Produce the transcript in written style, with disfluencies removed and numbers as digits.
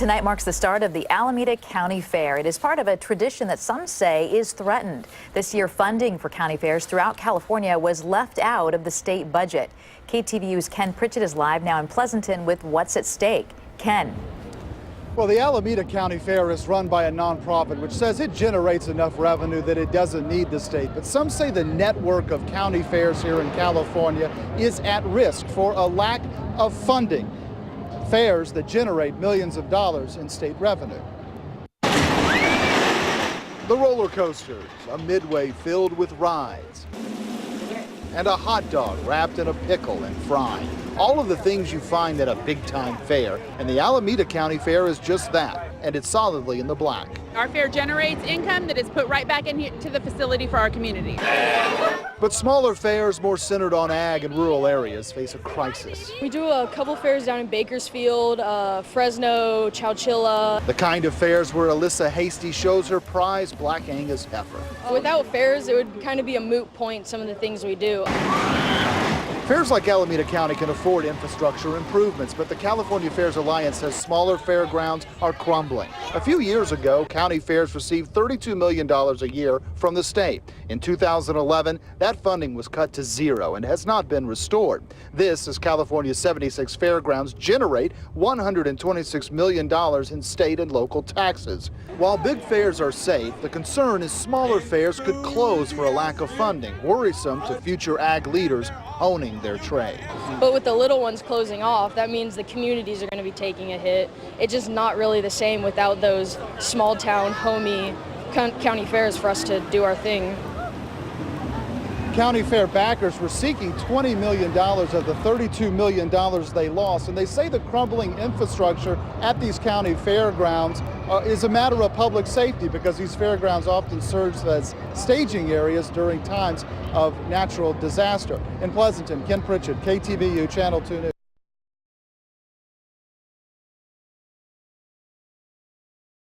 Tonight marks the start of the Alameda County Fair. It is part of a tradition that some say is threatened. This year, funding for county fairs throughout California was left out of the state budget. KTVU's Ken Pritchett is live now in Pleasanton with what's at stake. Ken. Well, the Alameda County Fair is run by a nonprofit which says it generates enough revenue that it doesn't need the state. But some say the network of county fairs here in California is at risk for a lack of funding. Fairs that generate millions of dollars in state revenue. The roller coasters, a midway filled with rides, and a hot dog wrapped in a pickle and fried. All of the things you find at a big-time fair, and the Alameda County Fair is just that, and it's solidly in the black. Our fair generates income that is put right back into the facility for our community. But smaller fairs more centered on ag and rural areas face a crisis. We do a couple fairs down in Bakersfield, Fresno, Chowchilla. The kind of fairs where Alyssa Hasty shows her prize Black Angus heifer. Without fairs, it would kind of be a moot point, some of the things we do. Fairs like Alameda County can afford infrastructure improvements, but the California Fairs Alliance says smaller fairgrounds are crumbling. A few years ago, county fairs received $32 million a year from the state. In 2011, that funding was cut to zero and has not been restored. This as California's 76 fairgrounds generate $126 million in state and local taxes. While big fairs are safe, the concern is smaller fairs could close for a lack of funding, worrisome to future ag leaders owning their trade. But with the little ones closing off, that means the communities are going to be taking a hit. It's just not really the same without those small town, homey county fairs for us to do our thing. County fair backers were seeking $20 million of the $32 million they lost, and they say the crumbling infrastructure at these county fairgrounds is a matter of public safety because these fairgrounds often serve as staging areas during times of natural disaster. In Pleasanton, Ken Pritchett, KTVU Channel 2 News.